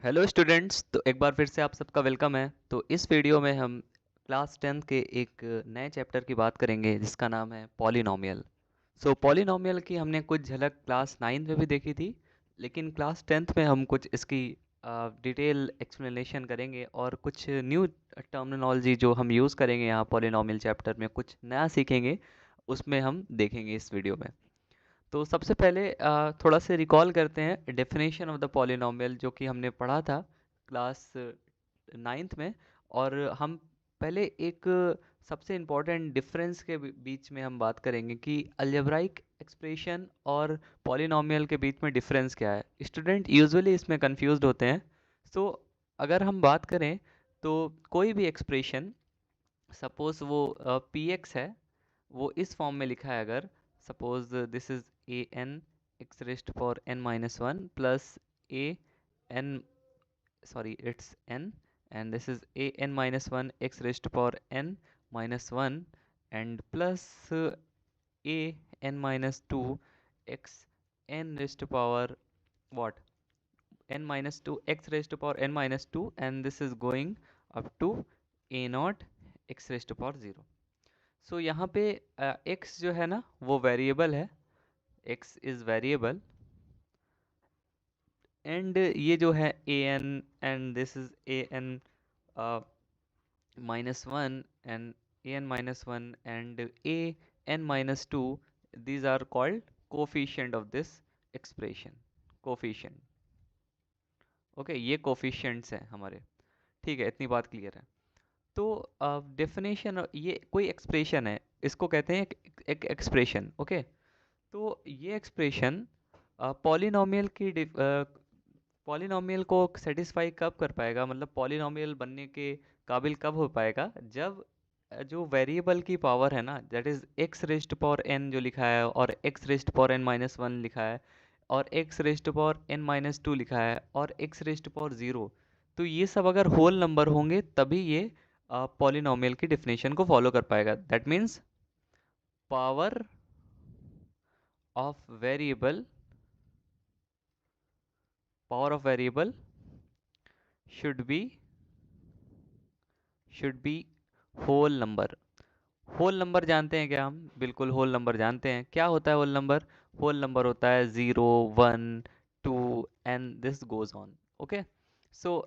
Hello students. तो एक बार फिर से आप सबका वेलकम है। तो इस वीडियो में हम क्लास 10th के एक नए चैप्टर की बात करेंगे जिसका नाम है पॉलिनोमियल। पॉलिनोमियल की हमने कुछ झलक क्लास 9th में भी देखी थी, लेकिन क्लास 10th में हम कुछ इसकी डिटेल एक्सप्लेनेशन करेंगे और कुछ न्यू टर्मिनोलॉजी जो हम यूज़ करेंगे यहाँ पॉलिनोमियल चैप्टर में, कुछ नया सीखेंगे, उसमें हम देखेंगे इस वीडियो में। तो सबसे पहले थोड़ा से रिकॉल करते हैं डेफिनेशन ऑफ द पॉलिनोमियल जो कि हमने पढ़ा था क्लास 9th में। और हम पहले एक सबसे इम्पोर्टेंट डिफरेंस के बीच में हम बात करेंगे कि अलजेब्राइक एक्सप्रेशन और पॉलिनोमियल के बीच में डिफरेंस क्या है। स्टूडेंट यूजुअली इसमें कंफ्यूज्ड होते हैं। सो अगर हम बात करें तो कोई भी एक्सप्रेशन, सपोज वो पी एक्स है, वो इस फॉर्म में लिखा है। अगर suppose this is a n x raised power n minus one plus a n, sorry it's n, and this is a n minus 1 x raised to power n minus 1 and plus a n minus 2 x n raised to power what, n minus 2 x raised to power n minus 2, and this is going up to a naught x raised to power 0. So यहाँ पे x जो है ना वो variable है, x is variable, and ये जो है a n and this is a n minus 1 and an minus 1 and an minus 2, these are called coefficient of this expression, coefficient. Okay ये कोफिशिएंट्स हैं हमारे। ठीक है, इतनी बात क्लियर है। तो डेफिनेशन, ये कोई एक्सप्रेशन है, इसको कहते हैं एक एक्सप्रेशन। ओके, तो ये एक्सप्रेशन पॉलिनोमियल की पॉलिनोमियल को सेटिस्फाई कब कर पाएगा, मतलब पॉलिनोमियल बनने के काबिल कब हो पाएगा, जब जो वेरिएबल की पावर है ना, that is x raised power n जो लिखा है, और x raised power n minus one लिखा है, और x raised power n minus two लिखा है, और एक्स रेस्ट पावर ज़ीरो, तो ये सब अगर होल नंबर होंगे तभी ये पॉलिनोमियल की डेफिनेशन को फॉलो कर पाएगा। That means power of variable, power of variable should be whole number. Whole number जानते हैं क्या हम? बिल्कुल होल नंबर जानते हैं। क्या होता है होल नंबर? होल नंबर होता है 0 1 2 and this goes on. Okay, so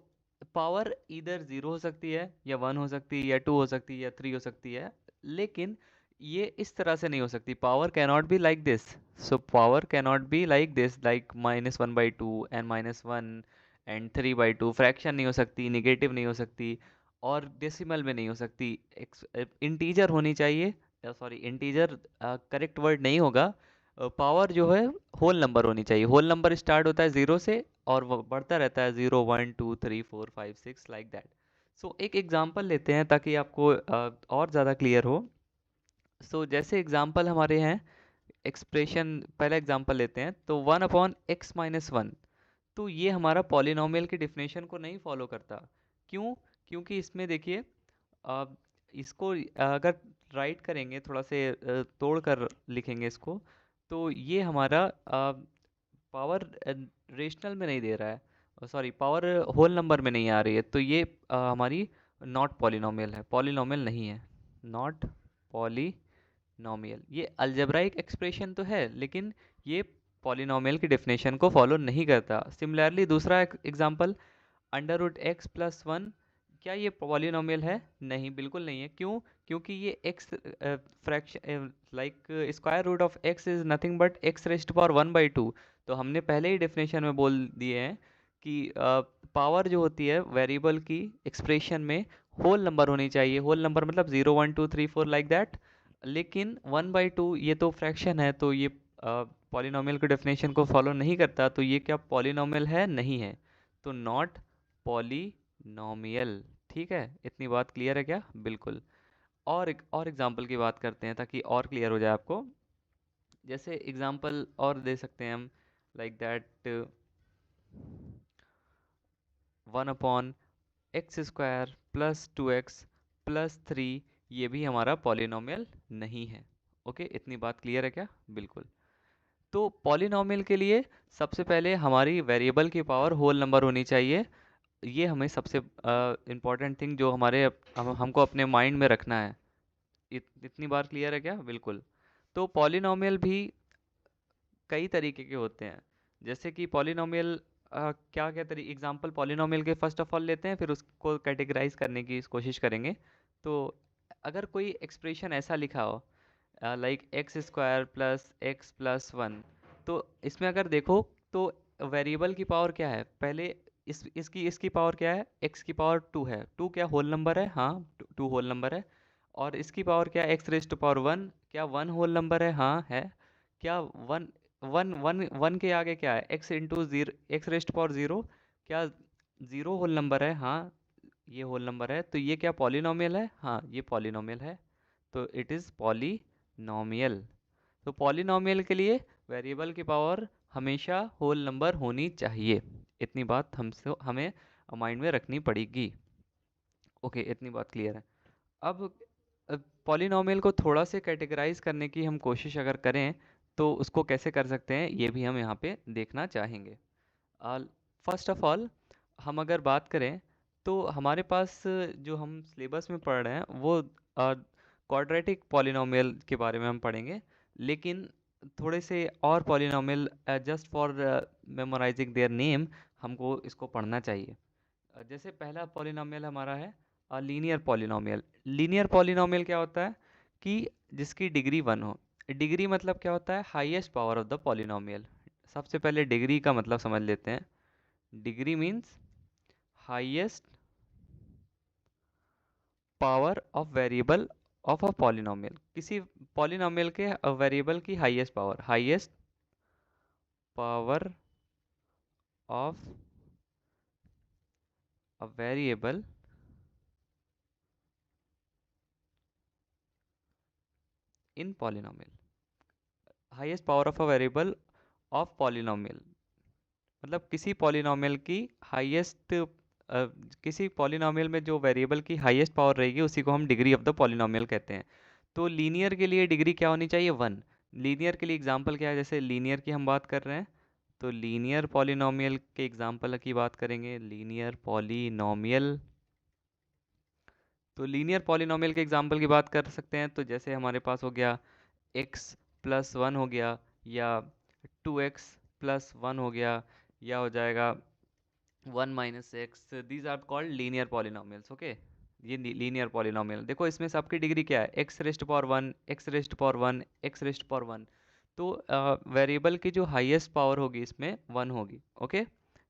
power इधर 0 हो सकती है, या 1 हो सकती है, या 2 हो सकती है, या 3 हो सकती है, लेकिन ये इस तरह से नहीं हो सकती। Power can not be like this. So power can not be like this, like minus one by to and minus one and three by two. Fraction नहीं हो सकती, निगेटिव नहीं हो सकती, और डेसिमल में नहीं हो सकती। इंटीजर होनी चाहिए, सॉरी इंटीजर करेक्ट वर्ड नहीं होगा। पावर जो है होल नंबर होनी चाहिए। होल नंबर स्टार्ट होता है ज़ीरो से और वो बढ़ता रहता है, 0 1 2 3 4 5 6 लाइक दैट। सो एक एग्जांपल लेते हैं ताकि आपको और ज़्यादा क्लियर हो। जैसे एग्जांपल हमारे हैं एक्सप्रेशन, पहला एग्जांपल लेते हैं तो 1 अपॉन एक्स माइनस वन। तो ये हमारा पॉलिनोमियल की डिफिनेशन को नहीं फॉलो करता। क्यों? क्योंकि इसमें देखिए, अ, इसको अगर राइट करेंगे, थोड़ा से तोड़ कर लिखेंगे इसको, तो ये हमारा पावर रेशनल में नहीं दे रहा है, सॉरी पावर होल नंबर में नहीं आ रही है, तो ये हमारी नॉट पॉलिनोमियल है, पॉलिनोमियल नहीं है, नॉट पॉलिनोमियल। ये अलजेब्राइक एक्सप्रेशन तो है, लेकिन ये पॉलिनोमियल की डेफिनेशन को फॉलो नहीं करता। सिमिलरली दूसरा example, under root x plus one, क्या ये पॉलिनोमियल है? नहीं, बिल्कुल नहीं है। क्यों? क्योंकि ये x fraction, like square root of x is nothing but x raised power one by two. तो हमने पहले ही डेफिनेशन में बोल दिए हैं कि पावर जो होती है वेरिएबल की एक्सप्रेशन में होल नंबर होनी चाहिए। होल नंबर मतलब 0 1 2 3 4 लाइक दैट। लेकिन 1/2 ये तो फ्रैक्शन है, तो ये पॉलिनोमियल की डेफिनेशन को फॉलो नहीं करता। तो ये क्या पॉलिनोमियल है? नहीं है, तो नॉट पॉलिनोमियल। ठीक है, इतनी बात क्लियर है क्या? बिल्कुल। और एक और एग्जांपल की बात करते हैं ताकि और क्लियर हो जाए आपको। जैसे एग्जांपल और दे सकते हैं हम, like that 1 upon x square plus two x plus three, ये भी हमारा पॉलिनोमियल नहीं है। ओके, इतनी बात क्लियर है क्या? बिल्कुल। तो पॉलिनोमियल के लिए सबसे पहले हमारी वेरिएबल की पावर होल नंबर होनी चाहिए। ये हमें सबसे इम्पोर्टेंट थिंग जो हमारे हमको अपने माइंड में रखना है। इतनी बार क्लियर है क्या? बिल्कुल। तो पॉलिनोमियल भी कई तरीके के होते हैं। जैसे कि पॉलिनोमियल क्या क्या तरी एग्जांपल पॉलिनोमियल के फर्स्ट ऑफ ऑल लेते हैं, फिर उसको कैटेगराइज करने की कोशिश करेंगे। तो अगर कोई एक्सप्रेशन ऐसा लिखा हो like x square plus x plus one, तो इसमें अगर देखो तो वेरिएबल की पावर क्या है पहले, इसकी इसकी पावर क्या है, एक्स की पावर टू है। टू क्या होल नंबर है? हाँ, टू होल नंबर है। और इसकी पावर क्या है? X raised to power one, क्या वन होल नंबर है? हाँ है। क्या वन वन वन वन के आगे क्या है? X into zero, x raised power zero, क्या ज़ीरो होल नंबर है? हाँ, ये होल नंबर है। तो ये क्या पॉलिनोमियल है? हाँ, ये पॉलिनोमियल है। तो इट इज़ पॉलिनोमियल। तो पॉलिनोमियल के लिए वेरिएबल की पावर हमेशा होल नंबर होनी चाहिए। इतनी बात हमसे हमें माइंड में रखनी पड़ेगी। ओके, इतनी बात क्लियर है। अब पॉलिनोमियल को थोड़ा से कैटेगराइज करने की हम कोशिश अगर करें तो उसको कैसे कर सकते हैं, ये भी हम यहाँ पे देखना चाहेंगे। फर्स्ट ऑफ ऑल हम अगर बात करें तो हमारे पास जो हम सिलेबस में पढ़ रहे हैं वो क्वाड्रेटिक पॉलिनोमियल के बारे में हम पढ़ेंगे। लेकिन थोड़े से और polynomial just for memorising their name हमको इसको पढ़ना चाहिए। जैसे पहला पॉलिनोमियल हमारा है लीनियर पॉलिनोमियल। लीनियर पॉलिनोमियल क्या होता है कि जिसकी डिग्री वन हो। डिग्री मतलब क्या होता है? Highest power of the polynomial. सबसे पहले डिग्री का मतलब समझ लेते हैं। Degree means highest power of variable of a polynomial. किसी पॉलिनोमियल के वेरिएबल की highest power, highest power of a variable in polynomial. Highest power of a variable of polynomial मतलब किसी पॉलिनोमियल की हाईएस्ट, किसी पॉलिनोमियल में जो वेरिएबल की हाईएस्ट पावर रहेगी उसी को हम डिग्री ऑफ द पॉलिनोमियल कहते हैं। तो लीनियर के लिए डिग्री क्या होनी चाहिए? वन। लीनियर के लिए एग्जांपल क्या है? जैसे लीनियर की हम बात कर रहे हैं तो लीनियर पॉलिनोमियल के एग्जांपल की बात करेंगे। लीनियर पॉलिनोमियल, तो लीनियर पॉलिनोमियल के एग्जांपल की बात कर सकते हैं। तो जैसे हमारे पास हो गया x प्लस वन हो गया, या 2x प्लस वन हो गया, या हो जाएगा 1 - x। These are called linear polynomials. Okay, ये लीनियर पॉलिनोमियल। देखो इसमें सबकी डिग्री क्या है? X raised power one, x raised power one, x raised power one. तो वेरिएबल की जो हाईएस्ट पावर होगी इसमें वन होगी। ओके,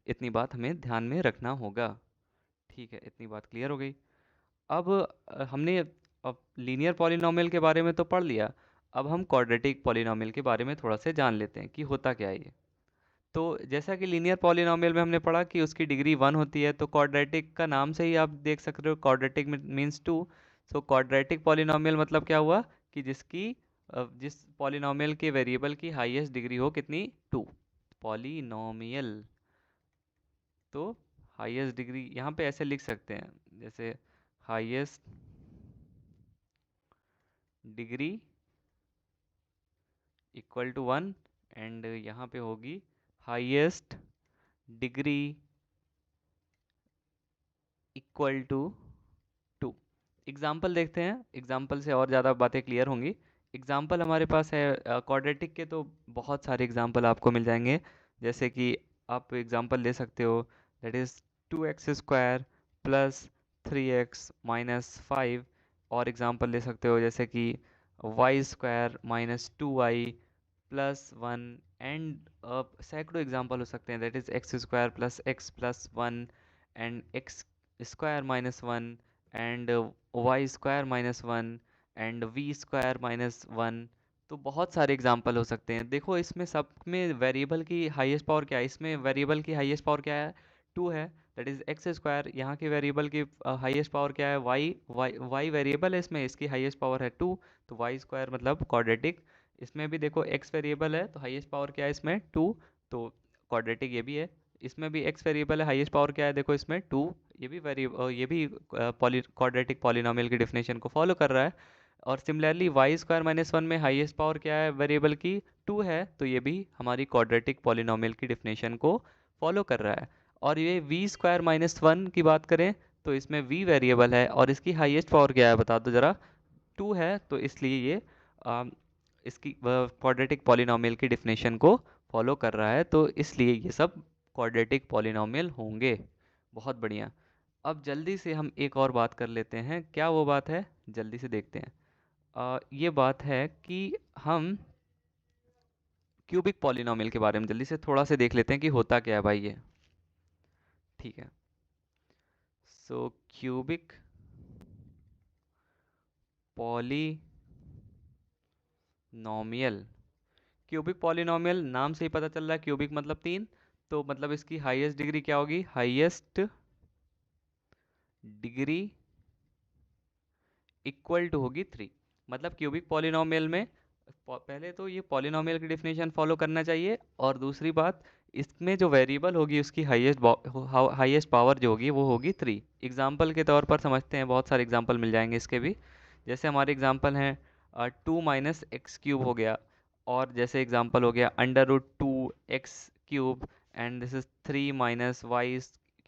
इतनी बात हमें ध्यान में रखना होगा। ठीक है, इतनी बात क्लियर हो गई। अब हमने अब लीनियर पॉलिनोमियल के बारे में तो पढ़ लिया। अब हम क्वाड्रेटिक पॉलिनोमियल के बारे में थोड़ा से जान लेते हैं कि होता क्या है ये। तो जैसा कि लीनियर पॉलिनोमियल में हमने पढ़ा कि उसकी डिग्री वन होती है, तो क्वाड्रेटिक का नाम से ही आप देख सकते हो quadratic means two. So quadratic polynomial मतलब क्या हुआ कि जिस पॉलिनोमियल के वेरिएबल की हाईएस्ट डिग्री हो कितनी? टू। पॉलिनोमियल तो हाईएस्ट डिग्री यहाँ पे ऐसे लिख सकते हैं, जैसे highest degree equal to one, and यहाँ पे होगी highest degree equal to two. Example देखते हैं, एग्जाम्पल से और ज़्यादा बातें क्लियर होंगी। एग्जाम्पल हमारे पास है क्वाड्रेटिक के, तो बहुत सारे एग्जाम्पल आपको मिल जाएंगे। जैसे कि आप एग्जाम्पल ले सकते हो, that is 2x² plus 3x minus five. और एग्जाम्पल ले सकते हो जैसे कि y² minus 2y plus one. And सैकड़ों एग्जाम्पल हो सकते हैं, that is x² plus x plus one, and x square minus one, and y² minus one, and v² minus one. तो बहुत सारे एग्जाम्पल हो सकते हैं। देखो इसमें सब में वेरिएबल की हाईएस्ट पावर क्या है? इसमें वेरिएबल की हाईएस्ट पावर क्या है? टू है, दैट इज़ x²। यहाँ की वेरिएबल की हाईएस्ट पावर क्या है? y वेरिएबल है इसमें, इसकी हाईएस्ट पावर है टू। तो y² मतलब क्वाड्रेटिक। इसमें भी देखो x वेरिएबल है तो हाईएस्ट पावर क्या है इसमें? टू। तो क्वाड्रेटिक ये भी है। इसमें भी x वेरिएबल है, हाईएस्ट पावर क्या है? देखो इसमें टू। ये भी क्वाड्रेटिक पॉलिनोमियल की डेफिनेशन को फॉलो कर रहा है। और सिमिलरली y² माइनस वन में हाईएस्ट पावर क्या है वेरिएबल की? टू है, तो ये भी हमारी क्वाड्रेटिक पॉलिनोमियल की डेफिनेशन को फॉलो कर रहा है। और ये वी स्क्वायर माइनस वन की बात करें तो इसमें वी वेरिएबल है और इसकी हाईएस्ट पावर क्या है बता दो ज़रा। टू है, तो इसलिए ये अम, इसकी क्वाड्रेटिक पॉलिनॉमियल की डिफिनेशन को फॉलो कर रहा है, तो इसलिए ये सब क्वाड्रेटिक पॉलिनॉमियल होंगे। बहुत बढ़िया। अब जल्दी से हम एक और बात कर लेते हैं, क्या वो बात है जल्दी से देखते हैं। ये बात है कि हम क्यूबिक पॉलिनॉमियल के बारे में जल्दी से थोड़ा से देख लेते हैं कि होता क्या है भाई ये। ठीक है, सो क्यूबिक पॉलिनॉमियल, क्यूबिक पॉलिनॉमियल नाम से ही पता चल रहा है, क्यूबिक मतलब तीन, तो मतलब इसकी हाईएस्ट डिग्री क्या होगी, हाईएस्ट डिग्री इक्वल टू होगी थ्री। मतलब क्यूबिक पॉलिनॉमियल में पहले तो ये पॉलिनॉमियल की डिफिनेशन फॉलो करना चाहिए, और दूसरी बात इसमें जो वेरिएबल होगी उसकी हाईएस्ट पावर जो होगी वो होगी थ्री। एग्जाम्पल के तौर पर समझते हैं, बहुत सारे एग्जाम्पल मिल जाएंगे इसके भी। जैसे हमारे एग्जाम्पल हैं टू माइनस एक्स क्यूब हो गया, और जैसे एग्जाम्पल हो गया under root two x cube, and this is three minus y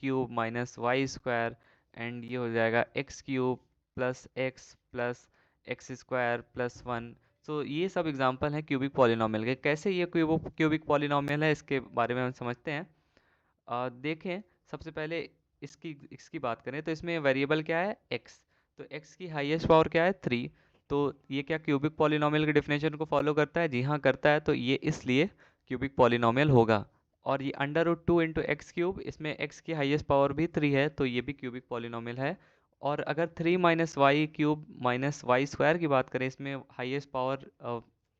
cube minus y square, and ये हो जाएगा x cube plus x square plus one. तो ये सब एग्जांपल हैं क्यूबिक पॉलिनॉमियल के। कैसे ये क्यूबिक पॉलिनॉमियल है इसके बारे में हम समझते हैं। देखें, सबसे पहले इसकी इसकी बात करें तो इसमें वेरिएबल क्या है, x। तो x की हाईएस्ट पावर क्या है, थ्री। तो ये क्या क्यूबिक पॉलिनॉमियल की डेफिनेशन को फॉलो करता है, जी हाँ करता है, तो ये इसलिए क्यूबिक पॉलिनॉमियल होगा। और ये under root two into x cube, इसमें x की हाईएस्ट पावर भी थ्री है, तो ये भी क्यूबिक पॉलिनॉमियल है। और अगर three minus y cube minus y square की बात करें, इसमें हाईएस्ट पावर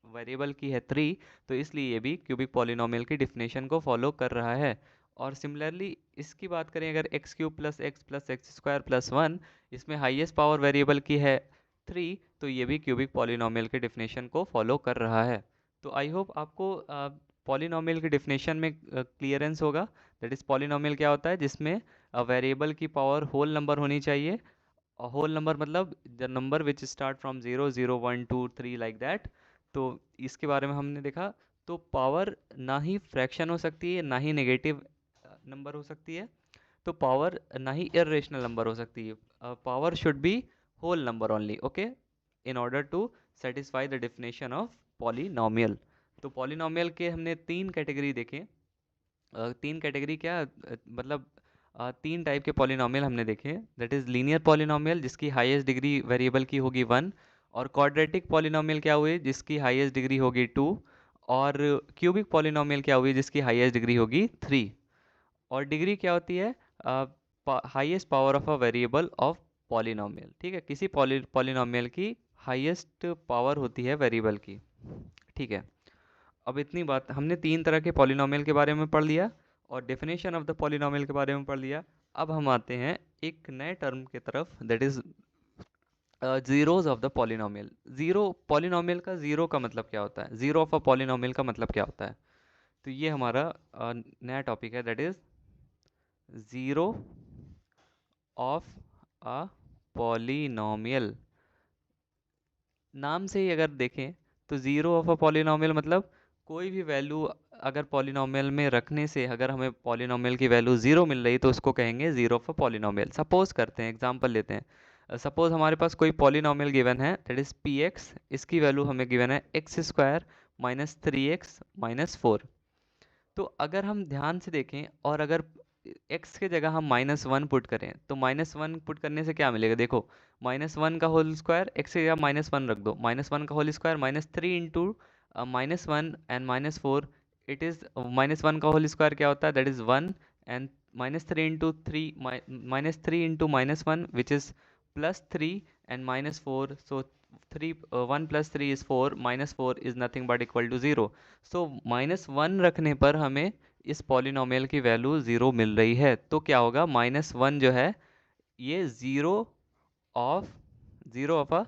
वेरिएबल की है थ्री, तो इसलिए ये भी क्यूबिक पॉलिनॉमियल की डिफिनेशन को फॉलो कर रहा है। और सिमिलरली इसकी बात करें, अगर x cube plus x square plus one, इसमें हाईएस्ट पावर वेरिएबल की है थ्री, तो ये भी क्यूबिक पॉलिनॉमियल के डिफिनेशन को फॉलो कर रहा है। तो आई होप आपको पॉलिनॉमियल की डिफिनेशन में क्लियरेंस होगा। दैट इज़ पॉलिनॉमियल क्या होता है, जिसमें वेरिएबल की पावर होल नंबर होनी चाहिए। होल नंबर मतलब the number which start from zero zero one two three like that. तो इसके बारे में हमने देखा, तो पावर ना ही फ्रैक्शन हो सकती है ना ही नेगेटिव नंबर हो सकती है, तो पावर ना ही इरेशनल नंबर हो सकती है। Power should be whole number only, okay, in order to satisfy the definition of polynomial. तो पॉलिनॉमियल के हमने तीन कैटेगरी देखे। तीन कैटेगरी क्या मतलब तीन टाइप के पॉलिनॉमियल हमने देखे। दैट इज़ लीनियर पॉलिनॉमियल जिसकी हाईएस्ट डिग्री वेरिएबल की होगी वन, और क्वाड्रेटिक पॉलिनॉमियल क्या हुई जिसकी हाईएस्ट डिग्री होगी टू, और क्यूबिक पॉलिनॉमियल क्या हुई जिसकी हाईएस्ट डिग्री होगी थ्री। और डिग्री क्या होती है, highest power of a variable of polynomial. ठीक है, किसी पॉलिनॉमियल की हाईएस्ट पावर होती है वेरिएबल की। ठीक है, अब इतनी बात हमने तीन तरह के पॉलिनॉमियल के बारे में पढ़ लिया और डेफिनेशन ऑफ द पॉलिनॉमियल के बारे में पढ़ लिया। अब हम आते हैं एक नए टर्म की तरफ, that is zeros of the polynomial. Zero polynomial का जीरो का मतलब क्या होता है, जीरो ऑफ अ पॉलिनॉमियल का मतलब क्या होता है। तो ये हमारा नया टॉपिक है, that is zero of a polynomial. नाम से ही अगर देखें तो ज़ीरो ऑफ अ पॉलिनॉमियल मतलब कोई भी वैल्यू अगर पॉलिनॉमियल में रखने से अगर हमें पॉलिनॉमियल की वैल्यू ज़ीरो मिल रही तो उसको कहेंगे zero of a polynomial. Suppose करते हैं, एग्जांपल लेते हैं, सपोज हमारे पास कोई पॉलिनॉमियल गिवन है दैट इज़ पी एक्स, इसकी वैल्यू हमें गिवन है x square minus three x minus four. तो अगर हम ध्यान से देखें और अगर x के जगह हम माइनस वन पुट करें तो माइनस वन पुट करने से क्या मिलेगा, देखो माइनस वन का होल स्क्वायर, x की जगह माइनस वन रख दो, माइनस वन का whole square minus three into minus one and minus four, it is minus one का होल स्क्वायर क्या होता है, that is one, and minus three into three minus three into minus one which is plus three and minus four. So three one plus three is four, minus four is nothing but equal to zero. So minus one रखने पर हमें इस polynomial की value zero मिल रही है, तो क्या होगा, माइनस वन जो है ये of zero of a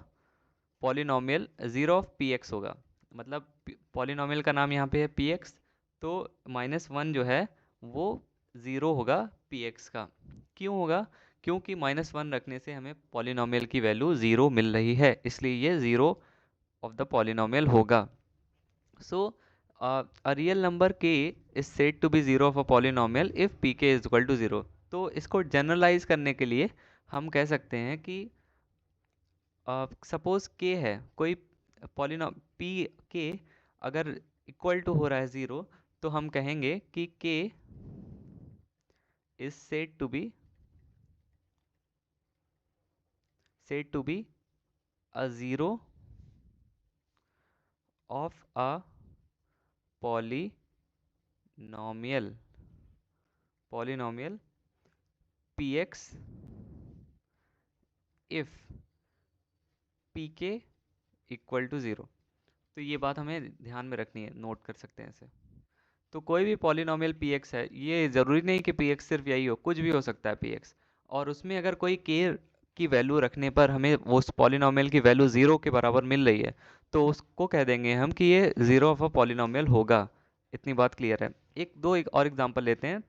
polynomial, zero of P x होगा। मतलब पॉलिनॉमियल का नाम यहाँ पे है पी एक्स, तो माइनस वन जो है वो ज़ीरो होगा पी एक्स का। क्यों होगा, क्योंकि माइनस वन रखने से हमें पॉलिनॉमियल की वैल्यू ज़ीरो मिल रही है, इसलिए ये ज़ीरो ऑफ द पॉलिनॉमियल होगा। सो a real number k is said to be zero of a polynomial if pk is equal to zero। तो इसको जनरलाइज करने के लिए हम कह सकते हैं कि सपोज k है कोई पॉलिनॉम p k अगर इक्वल टू हो रहा है ज़ीरो, तो हम कहेंगे कि k is said to be a zero of a polynomial px if pk equal to zero. तो ये बात हमें ध्यान में रखनी है, नोट कर सकते हैं इसे। तो कोई भी पॉलिनॉमियल px है, ये ज़रूरी नहीं कि px सिर्फ यही हो, कुछ भी हो सकता है px, और उसमें अगर कोई k की वैल्यू रखने पर हमें वो उस पॉलिनॉमियल की वैल्यू ज़ीरो के बराबर मिल रही है, तो उसको कह देंगे हम कि ये ज़ीरो ऑफ अ पॉलिनॉमियल होगा। इतनी बात क्लियर है। एक और एग्जांपल लेते हैं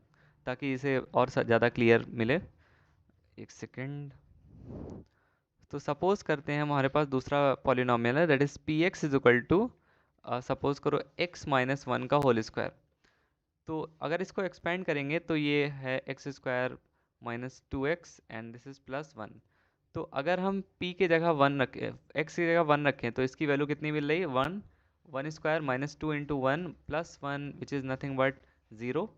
ताकि इसे और ज़्यादा क्लियर मिले। एक सेकेंड। तो सपोज करते हैं हमारे पास दूसरा पॉलिनॉमियल है, that is p x is equal to, suppose करो x माइनस वन का होल स्क्वायर। तो अगर इसको एक्सपेंड करेंगे तो ये है x square minus two x and this is plus one. तो अगर हम p के जगह वन रखें, x की जगह वन रखें, तो इसकी वैल्यू कितनी मिल रही है? One. One square minus two into one plus one which is nothing but zero.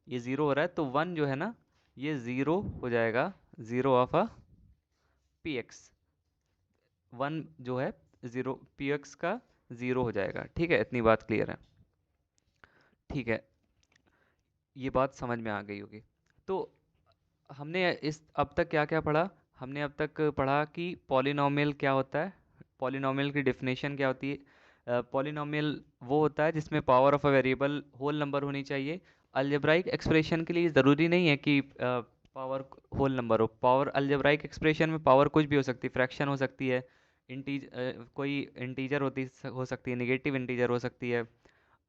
ये ज़ीरो हो रहा है, तो वन जो है ना, ये ज़ीरो हो जाएगा, zero of a P x. One जो है ज़ीरो, पी एक्स का ज़ीरो हो जाएगा। ठीक है, इतनी बात क्लियर है। ठीक है, ये बात समझ में आ गई होगी। तो हमने इस अब तक क्या क्या पढ़ा? हमने अब तक पढ़ा कि पॉलिनॉमियल क्या होता है, पॉलिनॉमियल की डेफिनेशन क्या होती है। पॉलिनॉमियल वो होता है जिसमें power of a variable whole number होनी चाहिए। अलजेब्राइक एक्सप्रेशन के लिए ज़रूरी नहीं है कि पावर होल नंबर हो। पावर अलजेब्राइक एक्सप्रेशन में पावर कुछ भी हो सकती है, फ्रैक्शन हो सकती है, कोई इंटीजर हो सकती है, नेगेटिव इंटीजर हो सकती है,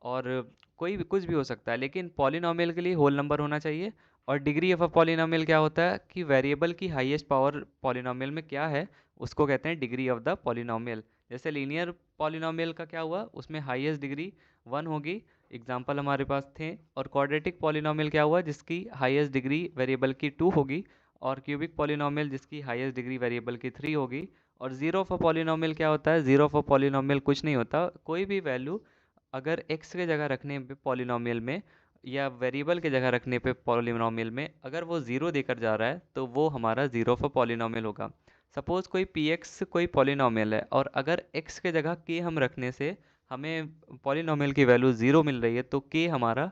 और कोई भी कुछ भी हो सकता है, लेकिन पॉलिनॉमियल के लिए होल नंबर होना चाहिए। और डिग्री ऑफ अ पॉलिनॉमियल क्या होता है कि वेरिएबल की हाईएस्ट पावर पॉलिनॉमियल में क्या है, उसको कहते हैं डिग्री ऑफ द पॉलिनॉमियल। जैसे लीनियर पॉलिनॉमियल का क्या हुआ, उसमें हाईएस्ट डिग्री वन होगी, एग्जांपल हमारे पास थे। और क्वाड्रेटिक पॉलिनॉमियल क्या हुआ, जिसकी हाईएस्ट डिग्री वेरिएबल की टू होगी। और क्यूबिक पॉलिनॉमियल जिसकी हाईएस्ट डिग्री वेरिएबल की थ्री होगी। और जीरो ऑफ अ पॉलिनॉमियल क्या होता है? जीरो ऑफ अ पॉलिनॉमियल कुछ नहीं होता, कोई भी वैल्यू अगर x के जगह रखने पे पॉलिनॉमियल में, या वेरिएबल के जगह रखने पे पॉलिनॉमियल में, अगर वो ज़ीरो देकर जा रहा है तो वो हमारा ज़ीरो ऑफ अ पॉलिनॉमियल होगा। सपोज़ कोई px कोई पॉलिनॉमियल है, और अगर x के जगह k हम रखने से हमें पॉलिनॉमियल की वैल्यू ज़ीरो मिल रही है, तो k हमारा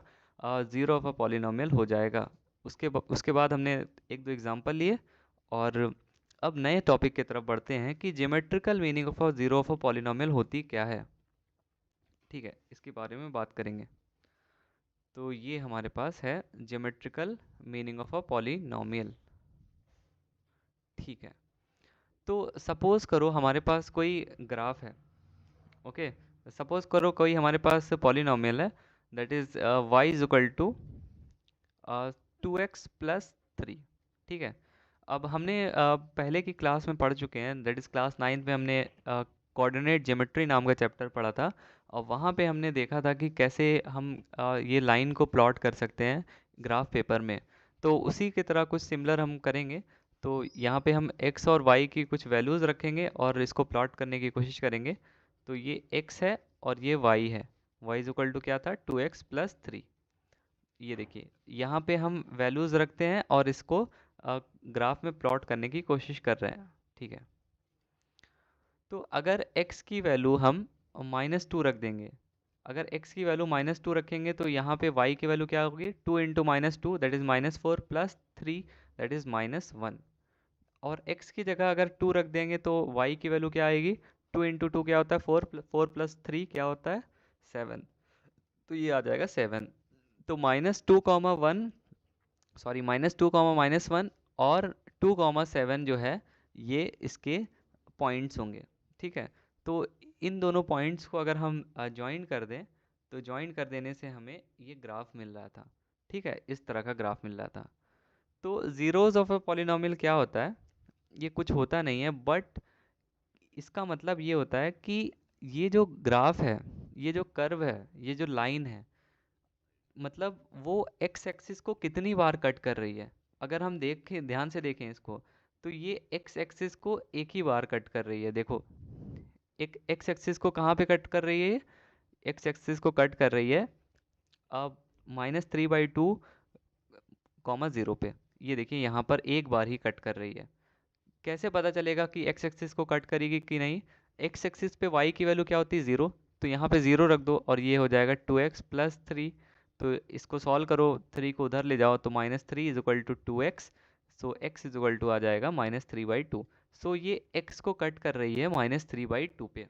ज़ीरो ऑफ अ पॉलिनॉमियल हो जाएगा। उसके बाद हमने एक दो एग्जांपल लिए, और अब नए टॉपिक की तरफ बढ़ते हैं कि geometrical meaning of a zero of a polynomial होती क्या है। ठीक है, इसके बारे में बात करेंगे। तो ये हमारे पास है geometrical meaning of a polynomial. ठीक है, तो सपोज करो हमारे पास कोई ग्राफ है। ओके, सपोज करो कोई हमारे पास पॉलिनॉमियल है, that is y is equal to two x plus three. ठीक है, अब हमने पहले की क्लास में पढ़ चुके हैं, दैट इज़ क्लास नाइन्थ में हमने कोऑर्डिनेट ज्योमेट्री नाम का चैप्टर पढ़ा था। और वहाँ पे हमने देखा था कि कैसे हम ये लाइन को प्लॉट कर सकते हैं ग्राफ पेपर में। तो उसी की तरह कुछ सिमिलर हम करेंगे। तो यहाँ पे हम x और y की कुछ वैल्यूज़ रखेंगे और इसको प्लॉट करने की कोशिश करेंगे। तो ये x है और ये y है। y इज इक्वल टू क्या था? Two x plus three. ये देखिए, यहाँ पे हम वैल्यूज़ रखते हैं और इसको ग्राफ में प्लॉट करने की कोशिश कर रहे हैं। ठीक है, तो अगर x की वैल्यू हम माइनस टू रख देंगे, अगर x की वैल्यू माइनस टू रखेंगे, तो यहाँ पे y की वैल्यू क्या होगी? Two into minus two that is minus four plus three that is minus one. और x की जगह अगर टू रख देंगे तो y की वैल्यू क्या आएगी? टू इंटू टू क्या होता है? फोर, फोर प्लस थ्री क्या होता है? सेवन। तो ये आ जाएगा सेवन। तो minus two comma one, sorry minus two comma minus one और टू कॉमा सेवन जो है, ये इसके पॉइंट्स होंगे। ठीक है, तो इन दोनों पॉइंट्स को अगर हम ज्वाइन कर दें, तो ज्वाइन कर देने से हमें ये ग्राफ मिल रहा था। ठीक है, इस तरह का ग्राफ मिल रहा था। तो ज़ीरोज़ ऑफ अ पॉलिनॉमियल क्या होता है? ये कुछ होता नहीं है, बट इसका मतलब ये होता है कि ये जो ग्राफ है, ये जो कर्व है, ये जो लाइन है, मतलब वो एक्स एक्सिस को कितनी बार कट कर रही है। अगर हम देखें, ध्यान से देखें इसको, तो ये एक्स एक्सिस को एक ही बार कट कर रही है। देखो, एक एक्स एक्सिस को कहाँ पे कट कर रही है? एक्स एक्सिस को कट कर रही है अब -3/2 कॉमा 0 पे। ये देखिए यहाँ पर एक बार ही कट कर रही है। कैसे पता चलेगा कि एक्स एक्सिस को कट करेगी कि नहीं? एक्स एक्सिस पे वाई की वैल्यू क्या होती है? 0। तो यहाँ पे 0 रख दो और ये हो जाएगा 2x + 3। तो इसको सॉल्व करो, 3 को उधर ले जाओ तो -3 = 2x। सो x आ जाएगा -3/2। सो ये x को कट कर रही है -3/2 पे।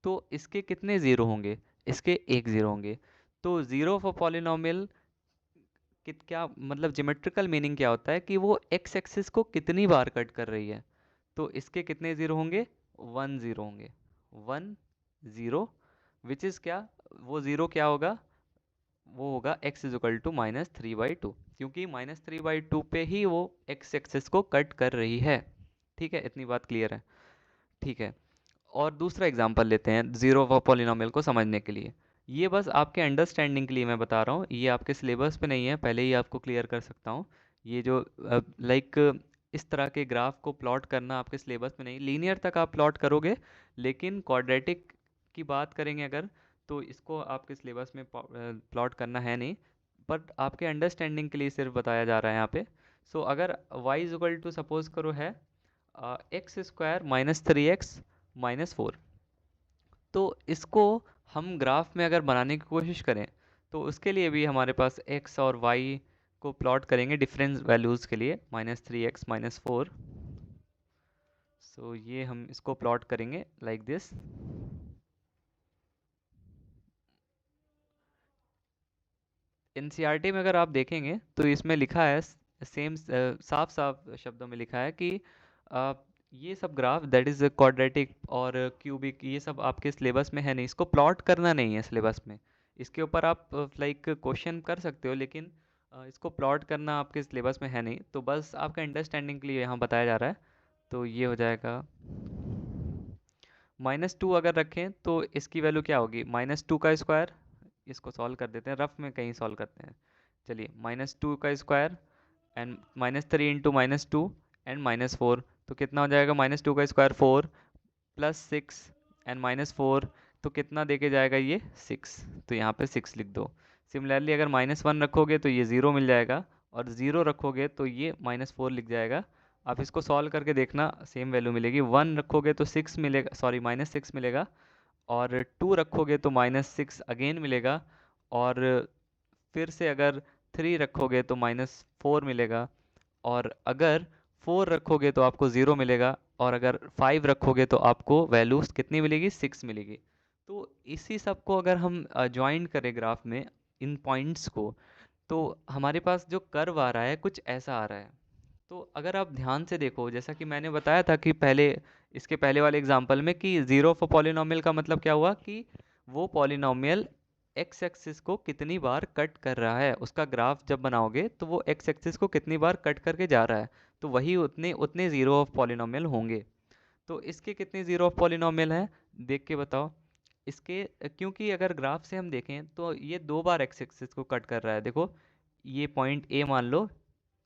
तो इसके कितने ज़ीरो होंगे? इसके एक ज़ीरो होंगे। तो ज़ीरो ऑफ अ पॉलिनॉमियल कित क्या मतलब ज्योमेट्रिकल मीनिंग क्या होता है कि वो एक्स एक्सिस को कितनी बार कट कर रही है। तो इसके कितने ज़ीरो होंगे? 1 ज़ीरो होंगे। 1 ज़ीरो, विच इज़ क्या? वो ज़ीरो क्या होगा? वो होगा x -3/2, क्योंकि -3/2 पे ही वो x एक्सिस को कट कर रही है। ठीक है, इतनी बात क्लियर है? ठीक है। और दूसरा एग्जांपल लेते हैं जीरो ऑफ पॉलिनोमियल को समझने के लिए। ये बस आपके अंडरस्टैंडिंग के लिए मैं बता रहा हूँ, ये आपके सिलेबस पे नहीं है, पहले ही आपको क्लियर कर सकता हूँ। ये जो लाइक इस तरह के ग्राफ को प्लॉट करना आपके सिलेबस में नहीं, लीनियर तक आप प्लॉट करोगे, लेकिन क्वाड्रेटिक की बात करेंगे अगर, तो इसको आपके सिलेबस में प्लॉट करना है नहीं, बट आपके अंडरस्टैंडिंग के लिए सिर्फ बताया जा रहा है यहाँ पे। सो अगर y सपोज करो है x² -3x -4, तो इसको हम ग्राफ में अगर बनाने की कोशिश करें, तो उसके लिए भी हमारे पास x और y को प्लॉट करेंगे डिफरेंस वैल्यूज़ के लिए, -3x -4। सो ये हम इसको प्लॉट करेंगे लाइक दिस। एनसीईआरटी में अगर आप देखेंगे तो इसमें लिखा है, सेम साफ साफ शब्दों में लिखा है कि अ, ये सब ग्राफ दैट इज़ क्वाड्रेटिक और क्यूबिक, ये सब आपके सिलेबस में है नहीं, इसको प्लॉट करना नहीं है सिलेबस में। इसके ऊपर आप लाइक क्वेश्चन कर सकते हो, लेकिन इसको प्लॉट करना आपके सिलेबस में है नहीं, तो बस आपका अंडरस्टैंडिंग के लिए यहाँ बताया जा रहा है। तो ये हो जाएगा -2 अगर रखें तो इसकी वैल्यू क्या होगी? -2 का स्क्वायर। इसको सॉल्व कर देते हैं, रफ में कहीं सॉल्व करते हैं। चलिए, -2 का स्क्वायर एंड -3 × -2 एंड -4, तो कितना हो जाएगा? -2 का स्क्वायर 4 +6 एंड -4, तो कितना देके जाएगा ये? 6। तो यहाँ पे 6 लिख दो। सिमिलरली अगर -1 रखोगे तो ये 0 मिल जाएगा, और 0 रखोगे तो ये -4 लिख जाएगा। आप इसको सॉल्व करके देखना, सेम वैल्यू मिलेगी। 1 रखोगे तो 6 मिलेगा, सॉरी -6 मिलेगा, और 2 रखोगे तो -6 अगेन मिलेगा, और फिर से अगर 3 रखोगे तो -4 मिलेगा, और अगर 4 रखोगे तो आपको 0 मिलेगा, और अगर 5 रखोगे तो आपको वैल्यूज कितनी मिलेगी? 6 मिलेगी। तो इसी सब को अगर हम ज्वाइन करें ग्राफ में, इन पॉइंट्स को, तो हमारे पास जो कर्व आ रहा है कुछ ऐसा आ रहा है। तो अगर आप ध्यान से देखो, जैसा कि मैंने बताया था कि पहले, इसके पहले वाले एग्जांपल में, कि जीरो ऑफ पॉलिनोमियल का मतलब क्या हुआ कि वो पॉलिनोमियल एक्स एक्सिस को कितनी बार कट कर रहा है, उसका ग्राफ जब बनाओगे तो वो एक्स एक्सिस को कितनी बार कट करके जा रहा है, तो वही उतने उतने जीरो ऑफ पॉलिनोमियल होंगे। तो इसके कितने जीरो ऑफ पॉलिनोमियल हैं, देख के बताओ। इसके क्योंकि अगर ग्राफ से हम देखें तो ये दो बार एक्स एक्सिस को कट कर रहा है। देखो, ये पॉइंट ए मान लो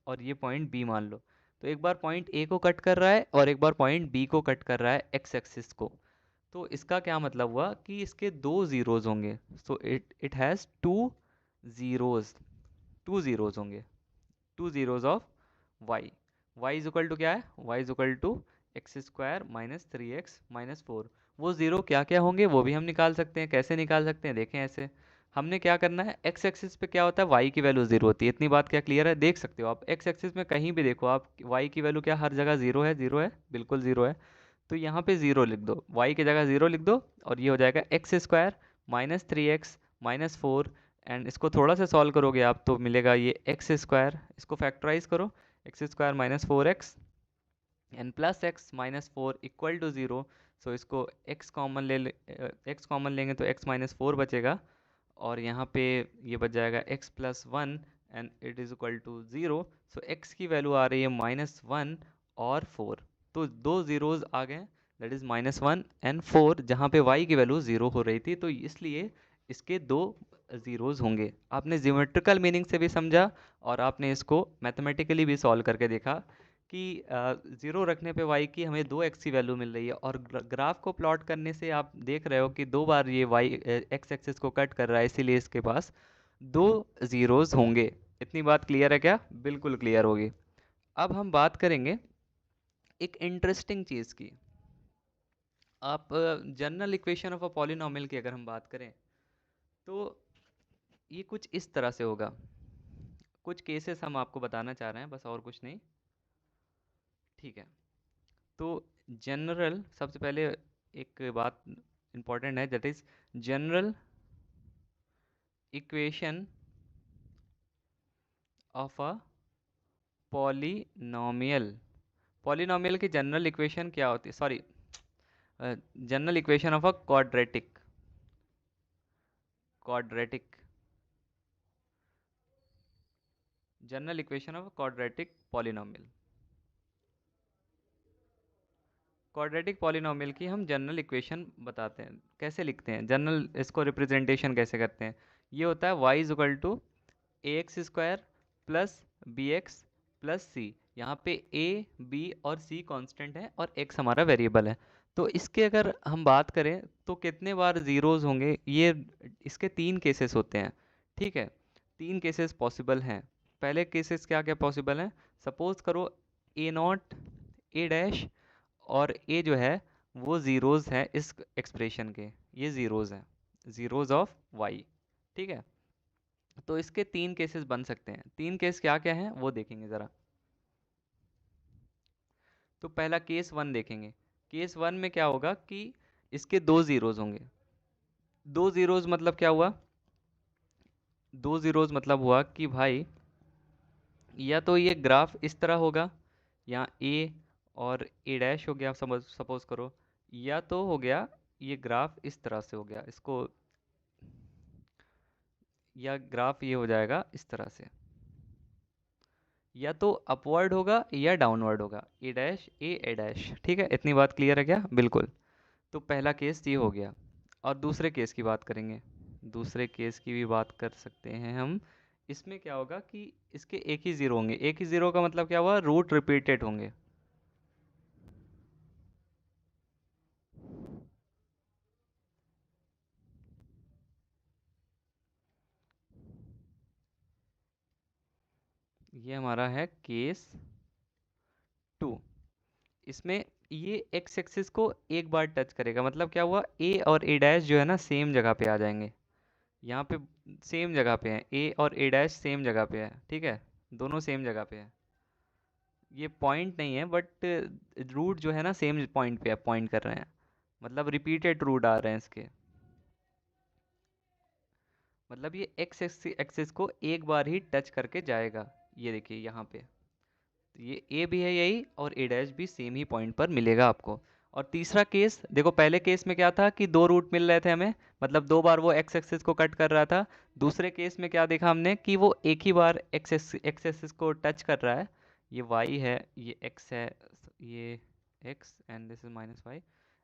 और ये पॉइंट बी मान लो, तो एक बार पॉइंट ए को कट कर रहा है और एक बार पॉइंट बी को कट कर रहा है एक्स एक्सिस को। तो इसका क्या मतलब हुआ कि इसके दो ज़ीरोज़ होंगे। So it it has zeros two zeros होंगे, two zeros of y. Y is equal to क्या है? Y is equal to x² -3x -4। वो ज़ीरो क्या क्या होंगे वो भी हम निकाल सकते हैं। कैसे निकाल सकते हैं, देखें। ऐसे हमने क्या करना है, एक्स एक्सिस पे क्या होता है? y की वैल्यू ज़ीरो होती है। इतनी बात क्या क्लियर है? देख सकते हो आप एक्स एक्सिस में कहीं भी देखो आप, y की वैल्यू क्या हर जगह ज़ीरो है? ज़ीरो है, बिल्कुल ज़ीरो है। तो यहाँ पे ज़ीरो लिख दो, y की जगह ज़ीरो लिख दो, और ये हो जाएगा x² -3x -4। एंड इसको थोड़ा सा सॉल्व करोगे आप तो मिलेगा ये x², इसको फैक्टराइज करो, x² -4x and +x -4 equal to zero. So इसको x कॉमन x कॉमन लेंगे तो x -4 बचेगा, और यहाँ पे ये बच जाएगा x+1 and it is equal to zero. So x की वैल्यू आ रही है -1 और 4। तो दो ज़ीरोज़ आ गए, दैट इज़ -1 and 4, जहाँ पे y की वैल्यू 0 हो रही थी, तो इसलिए इसके दो ज़ीरोज़ होंगे। आपने ज्योमेट्रिकल मीनिंग से भी समझा और आपने इसको मैथमेटिकली भी सॉल्व करके देखा कि 0 रखने पे y की हमें 2x की वैल्यू मिल रही है, और ग्राफ को प्लॉट करने से आप देख रहे हो कि 2 बार ये y x एक्सिस को कट कर रहा है, इसीलिए इसके पास 2 ज़ीरोज़ होंगे। इतनी बात क्लियर है क्या? बिल्कुल क्लियर होगी। अब हम बात करेंगे एक इंटरेस्टिंग चीज़ की। आप general equation of a polynomial की अगर हम बात करें, तो ये कुछ इस तरह से होगा। कुछ केसेस हम आपको बताना चाह रहे हैं, बस और कुछ नहीं। ठीक है, तो जनरल, सबसे पहले एक बात इम्पॉर्टेंट है, that is general equation of a polynomial. Polynomial की जनरल इक्वेशन क्या होती है? Sorry, general equation of a quadratic. Quadratic general equation of quadratic polynomial. Quadratic polynomial की हम जनरल इक्वेशन बताते हैं, कैसे लिखते हैं, जनरल इसको रिप्रेजेंटेशन कैसे करते हैं। ये होता है y is equal to a x square plus b x plus c. यहाँ पे a b और c कांस्टेंट है और x हमारा वेरिएबल है। तो इसके अगर हम बात करें तो कितने बार ज़ीरोज़ होंगे, ये इसके 3 केसेस होते हैं। ठीक है, 3 केसेस पॉसिबल हैं। पहले केसेस क्या क्या पॉसिबल हैं? सपोज करो ए नॉट, ए डैश और ए जो है वो ज़ीरोज़ है इस एक्सप्रेशन के, ये ज़ीरोज़ हैं, ज़ीरोज़ ऑफ वाई। ठीक है, तो इसके 3 केसेस बन सकते हैं। 3 केस क्या क्या हैं वो देखेंगे ज़रा। तो पहला केस 1 देखेंगे। केस 1 में क्या होगा कि इसके 2 ज़ीरोज़ होंगे। 2 ज़ीरोज़ मतलब क्या हुआ? 2 ज़ीरोज़ मतलब हुआ कि भाई या तो ये ग्राफ इस तरह होगा, यहाँ ए और ए डैश हो गया, समझ सपोज करो, या तो हो गया ये ग्राफ इस तरह से हो गया, इसको, या ग्राफ ये हो जाएगा इस तरह से, या तो अपवर्ड होगा या डाउनवर्ड होगा, ए डैश ए डैश। ठीक है, इतनी बात क्लियर है क्या? बिल्कुल। तो पहला केस ये हो गया। और दूसरे केस की बात करेंगे। दूसरे केस की भी बात कर सकते हैं हम। इसमें क्या होगा कि इसके एक ही ज़ीरो होंगे। एक ही ज़ीरो का मतलब क्या हुआ? रूट रिपीटेड होंगे। ये हमारा है केस 2। इसमें ये एक्स एक्सिस को एक बार टच करेगा, मतलब क्या हुआ, ए और ए डैश जो है ना सेम जगह पे आ जाएंगे। यहाँ पे सेम जगह पे हैं, ए और ए डैश सेम जगह पे है। ठीक है, दोनों सेम जगह पे है। ये पॉइंट नहीं है, बट रूट जो है ना सेम पॉइंट पे है, पॉइंट कर रहे हैं, मतलब रिपीटेड रूट आ रहे हैं इसके। मतलब ये एक्स एक्सिस को एक बार ही टच करके जाएगा। ये देखिए यहाँ पे, तो ये ए भी है यही, और ए डैश भी सेम ही पॉइंट पर मिलेगा आपको। और तीसरा केस देखो, पहले केस में क्या था कि 2 रूट मिल रहे थे हमें, मतलब 2 बार वो एक्स एक्सिस को कट कर रहा था। दूसरे केस में क्या देखा हमने कि वो एक ही बार एक्स एक्सिस को टच कर रहा है। ये वाई है, ये एक्स है, ये x and this is -y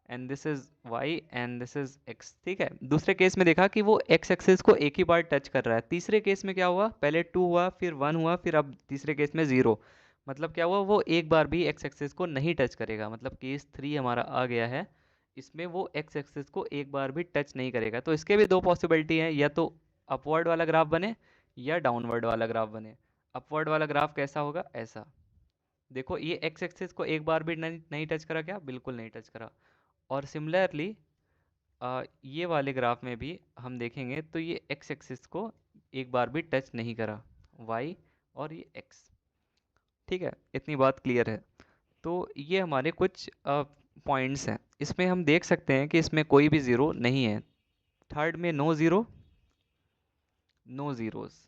and this is y and this is x. ठीक है, दूसरे केस में देखा कि वो एक्स एक्सिस को एक ही बार टच कर रहा है। तीसरे केस में क्या हुआ? पहले 2 हुआ, फिर 1 हुआ, फिर अब तीसरे केस में 0। मतलब क्या हुआ? वो एक बार भी एक्स एक्सिस को नहीं टच करेगा। मतलब केस 3 हमारा आ गया है, इसमें वो एक्स एक्सिस को एक बार भी टच नहीं करेगा। तो इसके भी 2 पॉसिबिलिटी हैं, या तो अपवर्ड वाला ग्राफ बने या डाउनवर्ड वाला ग्राफ बने। अपवर्ड वाला ग्राफ कैसा होगा? ऐसा देखो, ये एक्स एक्सिस को एक बार भी नहीं टच करा, क्या? बिल्कुल नहीं टच करा। और सिमिलरली ये वाले ग्राफ में भी हम देखेंगे तो ये एक्स एक्सिस को एक बार भी टच नहीं करा, वाई और ये एक्स। ठीक है, इतनी बात क्लियर है। तो ये हमारे कुछ पॉइंट्स हैं। इसमें हम देख सकते हैं कि इसमें कोई भी ज़ीरो नहीं है। थर्ड में नो ज़ीरो, नो ज़ीरोज़।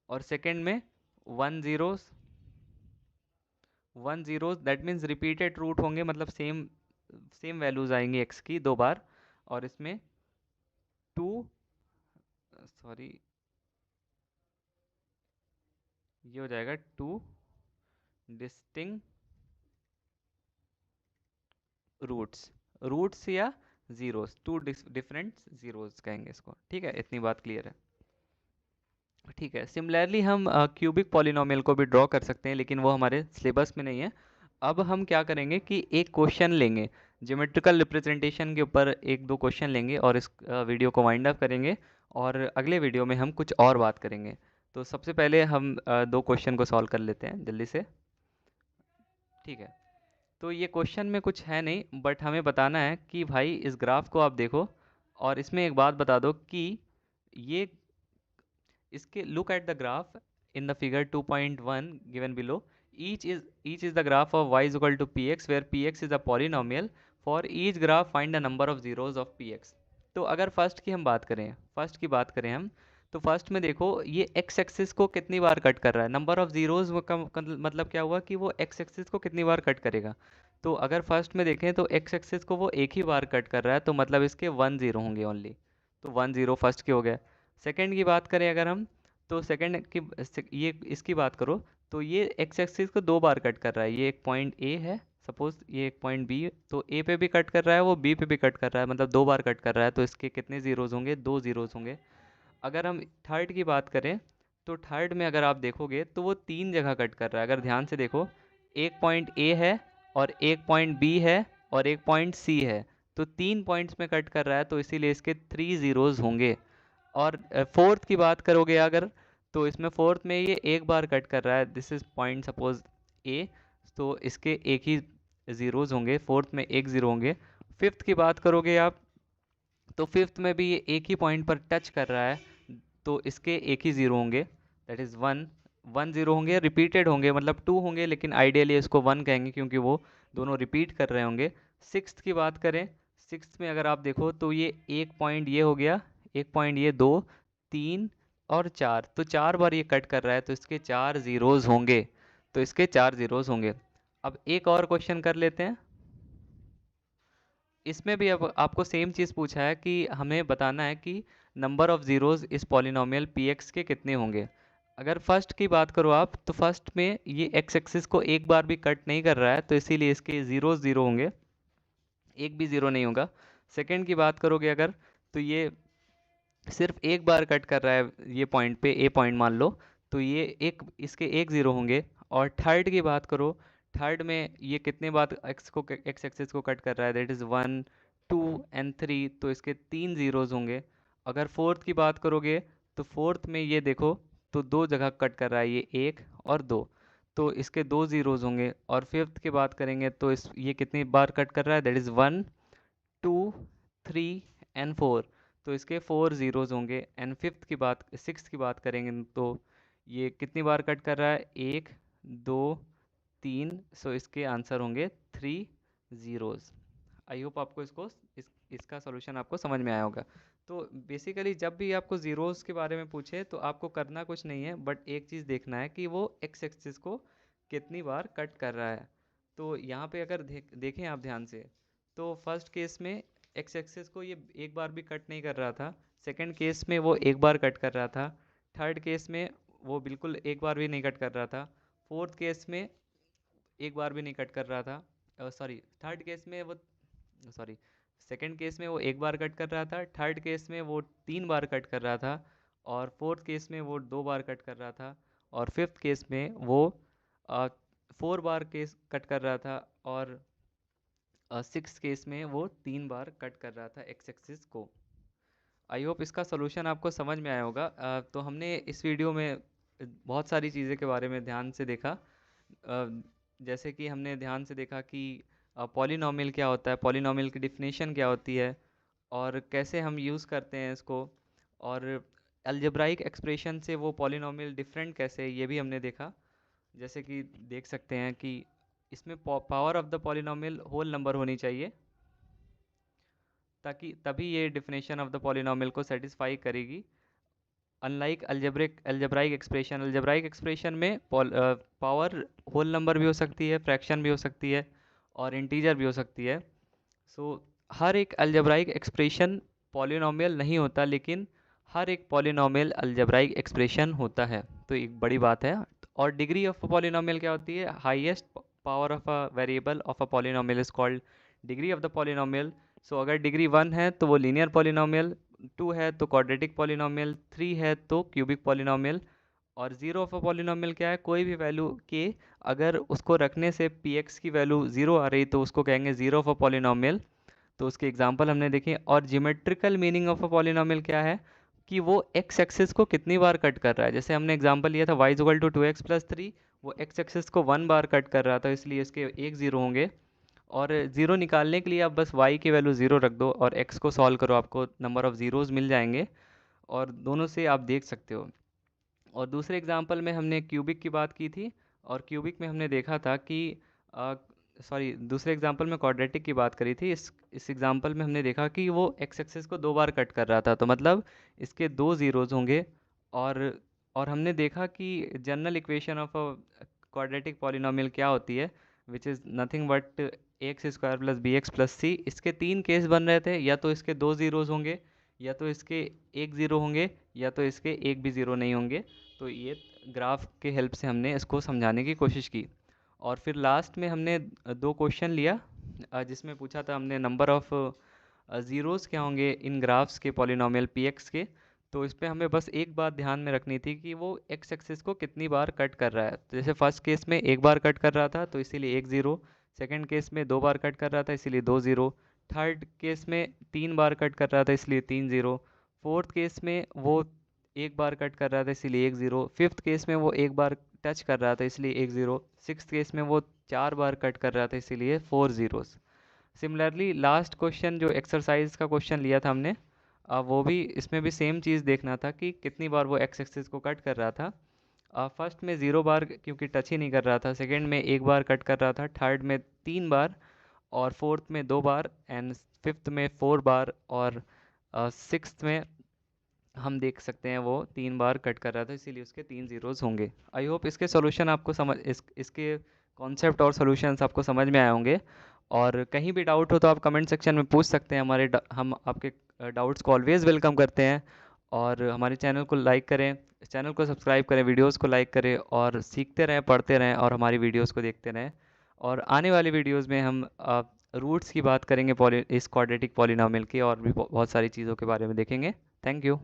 और सेकंड में 1 zeros, 1 zeros, that means repeated root होंगे, मतलब सेम सेम वैल्यूज़ आएंगी एक्स की 2 बार। और इसमें 2, सॉरी, ये हो जाएगा 2 डिस्टिंक्ट रूट्स, रूट्स या जीरोस, टू डिफरेंट जीरोस कहेंगे इसको, ठीक है, इतनी बात क्लियर है। ठीक है, सिमिलरली हम क्यूबिक पॉलिनोमियल को भी ड्रॉ कर सकते हैं, लेकिन वो हमारे सिलेबस में नहीं है। अब हम क्या करेंगे कि एक क्वेश्चन लेंगे, ज्योमेट्रिकल रिप्रेजेंटेशन के ऊपर एक दो क्वेश्चन लेंगे और इस वीडियो को वाइंड अप करेंगे, और अगले वीडियो में हम कुछ और बात करेंगे। तो सबसे पहले हम दो क्वेश्चन को सॉल्व कर लेते हैं जल्दी से। ठीक है, तो ये क्वेश्चन में कुछ है नहीं, बट हमें बताना है कि भाई इस ग्राफ को आप देखो और इसमें एक बात बता दो कि ये इसके look at the graph in the figure 2.1 given below. Each is the graph of y is equal to px where px is a polynomial. For each graph find the number of zeros of px. तो अगर first की हम बात करें, first की बात करें हम, तो फर्स्ट में देखो ये एक्स एक्सिस को कितनी बार कट कर रहा है, नंबर ऑफ जीरोज का मतलब क्या हुआ कि वो एक्स एक्सिस को कितनी बार कट करेगा। तो अगर फर्स्ट में देखें तो एक्स एक्सिस को वो एक ही बार कट कर रहा है, तो मतलब इसके 1 0 होंगे ओनली, तो 1 0 फर्स्ट के हो गए। सेकंड की बात करें अगर हम, तो सेकंड की ये इसकी बात करो, तो ये एक्स एक्सिस को दो बार कट कर रहा है, ये एक पॉइंट ए है सपोज, ये एक पॉइंट बी, तो ए पे भी कट कर रहा है, वो बी पे भी कट कर रहा है, मतलब दो बार कट कर रहा है, तो इसके कितने जीरोज होंगे, दो जीरोज होंगे। अगर हम थर्ड की बात करें, तो थर्ड में अगर आप देखोगे तो वो तीन जगह कट कर रहा है, अगर ध्यान से देखो, एक पॉइंट ए है और एक पॉइंट बी है और एक पॉइंट सी है, तो तीन पॉइंट्स में कट कर रहा है, तो इसीलिए इसके थ्री जीरोज होंगे। और फोर्थ की बात करोगे अगर, तो इसमें फोर्थ में ये एक बार कट कर रहा है, दिस इज पॉइंट सपोज ए, तो इसके एक ही ज़ीरोज़ होंगे, फोर्थ में एक ज़ीरो होंगे। फिफ्थ की बात करोगे आप, तो फिफ्थ में भी ये एक ही पॉइंट पर टच कर रहा है, तो इसके एक ही ज़ीरो होंगे, दैट इज़ वन, 1 0 होंगे, रिपीटेड होंगे, मतलब 2 होंगे, लेकिन आइडियली इसको 1 कहेंगे क्योंकि वो दोनों रिपीट कर रहे होंगे। सिक्स्थ की बात करें, सिक्स्थ में अगर आप देखो तो ये एक पॉइंट ये हो गया, एक पॉइंट ये, दो, तीन और चार, तो चार बार ये कट कर रहा है, तो इसके चार ज़ीरोज़ होंगे, तो इसके चार ज़ीरोज़ होंगे। अब एक और क्वेश्चन कर लेते हैं, इसमें भी अब आपको सेम चीज़ पूछा है कि हमें बताना है कि नंबर ऑफ ज़ीरोज़ इस पॉलिनोमियल पी एक्स के कितने होंगे। अगर फर्स्ट की बात करो आप, तो फर्स्ट में ये एक्स एक्सिस को एक बार भी कट नहीं कर रहा है, तो इसीलिए इसके ज़ीरोज़ ज़ीरो होंगे, एक भी ज़ीरो नहीं होगा। सेकंड की बात करोगे अगर, तो ये सिर्फ एक बार कट कर रहा है, ये पॉइंट पे ए पॉइंट मान लो, तो ये एक, इसके एक ज़ीरो होंगे। और थर्ड की बात करो, थर्ड में ये कितने बार एक्स एक्सिस को कट कर रहा है, दैट इज़ 1 2 एंड 3, तो इसके तीन ज़ीरोज़ होंगे। अगर फोर्थ की बात करोगे, तो फोर्थ में ये देखो, तो दो जगह कट कर रहा है, ये एक और दो, तो इसके दो ज़ीरोज़ होंगे। और फिफ्थ की बात करेंगे तो इस ये कितनी बार कट कर रहा है, दैट इज़ 1 2 3 एंड 4, तो इसके फोर ज़ीरोज़ होंगे। एंड फिफ्थ की बात, सिक्स्थ की बात करेंगे तो ये कितनी बार कट कर रहा है, एक, दो, तीन, सो इसके आंसर होंगे थ्री ज़ीरोज़। आई होप आपको इसका सॉल्यूशन आपको समझ में आया होगा। तो बेसिकली जब भी आपको ज़ीरोज़ के बारे में पूछे तो आपको करना कुछ नहीं है, बट एक चीज़ देखना है कि वो एक्स एक्सिस को कितनी बार कट कर रहा है। तो यहाँ पे अगर देखें आप ध्यान से, तो फर्स्ट केस में एक्स एक्सिस को ये एक बार भी कट नहीं कर रहा था, सेकंड केस में वो एक बार कट कर रहा था, थर्ड केस में वो बिल्कुल एक बार भी नहीं कट कर रहा था, फोर्थ केस में एक बार भी नहीं कट कर रहा था, सॉरी थर्ड केस में वो, सॉरी सेकंड केस में वो एक बार कट कर रहा था, थर्ड केस में वो तीन बार कट कर रहा था, और फोर्थ केस में वो दो बार कट कर रहा था, और फिफ्थ केस में वो फोर बार केस कट कर रहा था, और सिक्स केस में वो तीन बार कट कर रहा था एक्स एक्सिस को। आई होप इसका सोल्यूशन आपको समझ में आया होगा। तो हमने इस वीडियो में बहुत सारी चीज़ें के बारे में ध्यान से देखा, जैसे कि हमने ध्यान से देखा कि पॉलिनोमियल क्या होता है, पॉलिनोमियल की डिफिनेशन क्या होती है, और कैसे हम यूज़ करते हैं इसको, और अलजेब्राइक एक्सप्रेशन से वो पॉलिनोमियल डिफरेंट कैसे है, ये भी हमने देखा। जैसे कि देख सकते हैं कि इसमें power of the polynomial whole number होनी चाहिए, ताकि तभी ये डिफिनेशन ऑफ द पॉलिनोमियल को सेटिस्फाई करेगी। अनलाइक अल्जेब्राइक एक्सप्रेशन में पावर होल नंबर भी हो सकती है, फ्रैक्शन भी हो सकती है, और इंटीजर भी हो सकती है। सो हर एक अल्जेब्राइक एक्सप्रेशन पॉलिनोमियल नहीं होता, लेकिन हर एक पॉलिनोमियल अल्जेब्राइक एक्सप्रेशन होता है, तो एक बड़ी बात है। और डिग्री ऑफ अ पॉलिनोमियल क्या होती है, highest power of a variable of a polynomial is called degree of the polynomial. So अगर डिग्री 1 है तो वो लीनियर पॉलिनोमियल, 2 है तो क्वाड्रेटिक पॉलिनोमियल, 3 है तो क्यूबिक पॉलिनोमियल। और ज़ीरो ऑफ अ पॉलिनोमियल क्या है, कोई भी वैल्यू के अगर उसको रखने से पी एक्स की वैल्यू ज़ीरो आ रही तो उसको कहेंगे ज़ीरो ऑफ अ पॉलिनोमियल। तो उसके एग्जांपल हमने देखे। और geometrical meaning of a polynomial क्या है कि वो एक्स एक्सिस को कितनी बार कट कर रहा है। जैसे हमने एग्जांपल लिया था y इक्वल टू 2x+3, वो एक्स एक्सिस को 1 बार कट कर रहा था, इसलिए इसके एक ज़ीरो होंगे। और ज़ीरो निकालने के लिए आप बस y की वैल्यू ज़ीरो रख दो और x को सॉल्व करो, आपको नंबर ऑफ़ ज़ीरोज़ मिल जाएंगे। और दोनों से आप देख सकते हो। और दूसरे एग्जांपल में हमने क्यूबिक की बात की थी, और क्यूबिक में हमने देखा था कि सॉरी, दूसरे एग्जांपल में क्वाड्रेटिक की बात करी थी। इस एग्जांपल में हमने देखा कि वो एक्स एक्सिस को 2 बार कट कर रहा था, तो मतलब इसके 2 ज़ीरोज़ होंगे। और और हमने देखा कि general equation of a quadratic polynomial क्या होती है, which is nothing but x square plus b x plus c. इसके 3 केस बन रहे थे, या तो इसके 2 ज़ीरोज़ होंगे, या तो इसके एक ज़ीरो होंगे, या तो इसके एक भी ज़ीरो नहीं होंगे। तो ये ग्राफ के हेल्प से हमने इसको समझाने की कोशिश की। और फिर लास्ट में हमने दो क्वेश्चन लिया, जिसमें पूछा था हमने नंबर ऑफ़ ज़ीरोज़ क्या होंगे इन ग्राफ्स के पॉलिनोमियल पी एक्स के। तो इस पे हमें बस एक बात ध्यान में रखनी थी कि वो एक्स एक्सिस को कितनी बार कट कर रहा है। तो जैसे फर्स्ट केस में एक बार कट कर रहा था तो इसीलिए एक ज़ीरो, सेकंड केस में 2 बार कट कर रहा था इसीलिए 2 ज़ीरो, थर्ड केस में 3 बार कट कर रहा था इसलिए 3 ज़ीरो, फोर्थ केस में वो एक बार कट कर रहा था इसीलिए एक ज़ीरो, फिफ्थ केस में वो एक बार टच कर रहा था इसलिए एक ज़ीरो, सिक्स्थ केस में वो 4 बार कट कर रहा था इसीलिए 4 ज़ीरोज़। सिमिलरली लास्ट क्वेश्चन जो एक्सरसाइज का क्वेश्चन लिया था हमने, वो भी इसमें भी सेम चीज़ देखना था कि कितनी बार वो एक्स एक्सिस को कट कर रहा था। फर्स्ट में 0 बार क्योंकि टच ही नहीं कर रहा था, सेकंड में एक बार कट कर रहा था, थर्ड में 3 बार, और फोर्थ में 2 बार, एंड फिफ्थ में 4 बार, और सिक्स्थ में हम देख सकते हैं वो 3 बार कट कर रहा था इसीलिए उसके 3 ज़ीरोज़ होंगे। आई होप इसके सॉल्यूशन आपको समझ इसके कॉन्सेप्ट और सॉल्यूशंस आपको समझ में आए होंगे। और कहीं भी डाउट हो तो आप कमेंट सेक्शन में पूछ सकते हैं, हम आपके डाउट्स को ऑलवेज़ वेलकम करते हैं। और हमारे चैनल को लाइक करें, चैनल को सब्सक्राइब करें, वीडियोस को लाइक करें, और सीखते रहें, पढ़ते रहें, और हमारी वीडियोस को देखते रहें। और आने वाली वीडियोस में हम रूट्स की बात करेंगे इस क्वाड्रेटिक पॉलिनोमियल की, और भी बहुत सारी चीज़ों के बारे में देखेंगे। Thank you.